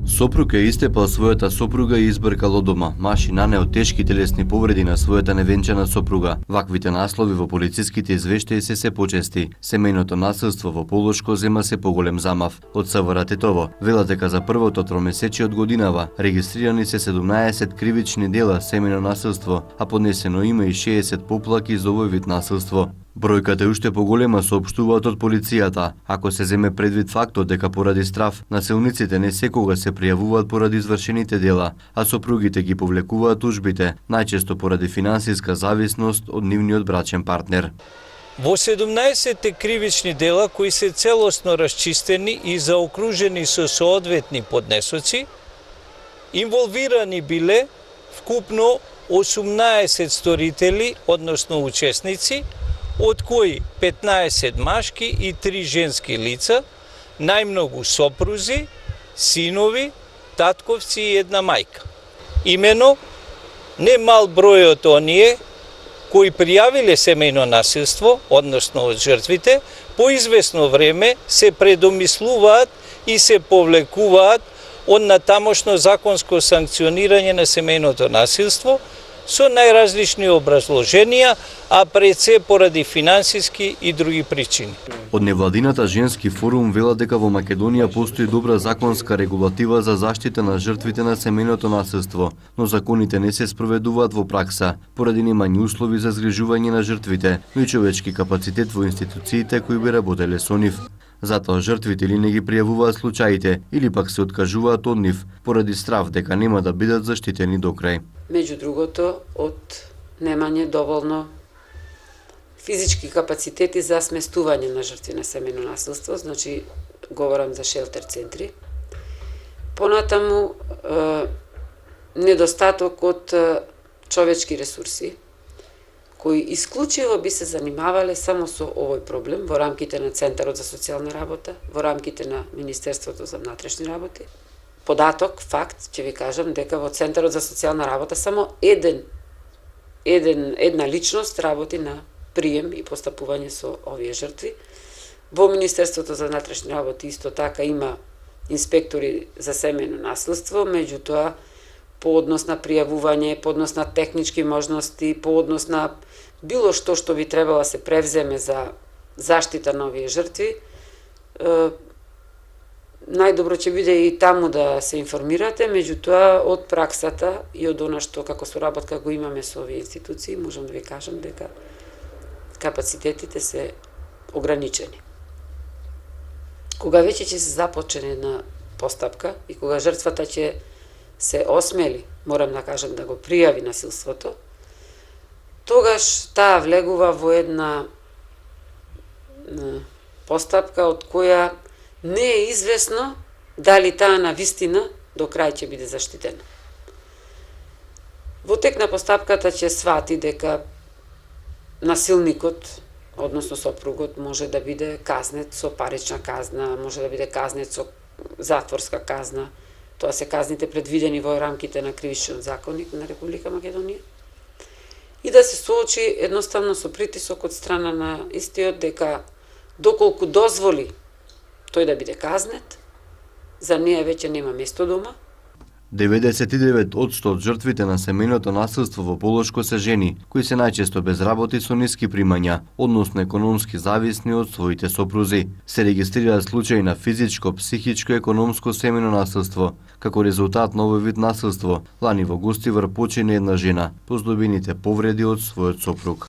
Сопруг е истепал својата сопруга и избркал од дома. Маж и нанео тешки телесни повреди на својата невенчана сопруга. Ваквите наслови во полициските извештаи се почести. Семејното насилство во Полошко зема се поголем замав. Од СВР Тетово велат дека за првото тромесечие од годинава регистрирани се 17 кривични дела семејно насилство, а поднесено има и 60 поплаки за овој вид насилство. Бројката е уште поголема, соопштуваат од полицијата, ако се земе предвид фактот дека поради страф насилниците не секогаш се пријавуваат поради извршените дела, а сопругите ги повлекуваат тужбите, најчесто поради финансиска зависност од нивниот брачен партнер. Во 17 кривични дела кои се целосно расчистени и заокружени со соодветни поднесоци, инволвирани биле вкупно 18 сторители, односно учесници, од кои 15 машки и 3 женски лица, најмногу сопрузи, синови, татковци и една мајка. Имено, не мал број од оние кои пријавиле семејно насилство, односно од жртвите, по известно време се предомислуваат и се повлекуваат од натамошно законско санкционирање на семејното насилство, со најразлични образложенија, а пред се поради финансиски и други причини. Од невладината Женски форум велат дека во Македонија постои добра законска регулатива за заштита на жртвите на семејното насилство, но законите не се спроведуваат во пракса, поради немање услови за згрижување на жртвите, но и човечки капацитет во институциите кои би работеле со нив. Затоа жртвите или не ги пријавуваат случаите, или пак се откажуваат од нив, поради страв дека нема да бидат заштитени до крај. Меѓу другото, од немање доволно физички капацитети за сместување на жртви на семејно насилство, значи говорам за шелтер центри. Понатаму недостаток од човечки ресурси, кои исклучиво би се занимавале само со овој проблем во рамките на Центарот за социјална работа, во рамките на Министерството за внатрешни работи. Податок, факт, ќе ви кажам дека во Центарот за социјална работа само една личност работи на прием и постапување со овие жртви. Во Министерството за внатрешни работи исто така има инспектори за семејно насилство, меѓутоа по однос на пријавување, по однос на технички можности, по однос на било што би требало да се превземе за заштита на овие жртви, најдобро ќе биде и таму да се информирате, меѓутоа од праксата и од она што како соработка го имаме со овие институции, можам да ви кажам дека капацитетите се ограничени. Кога веќе ќе се започне една постапка и кога жртвата ќе се осмели, морам да кажам, да го пријави насилството, тогаш таа влегува во една постапка од која не е известно дали таа навистина до крај ќе биде заштитена. Во тек на постапката ќе свати дека насилникот, односно сопругот, може да биде казнет со парична казна, може да биде казнет со затворска казна. Тоа се казните предвидени во рамките на Кривичниот законник на Република Македонија. И да се соочи едноставно со притисок од страна на истиот дека доколку дозволи тој да биде казнет, за неја веќе нема место дома. 99% од жртвите на семејното насилство во Полошко се жени, кои се најчесто без работи со ниски примања, односно економски зависни од своите сопрузи. Се регистрираат случаи на физичко, психичко и економско семејно насилство. Како резултат на овој вид насилство, лани во Гостивар почина една жена по здобените повреди од својот сопруг.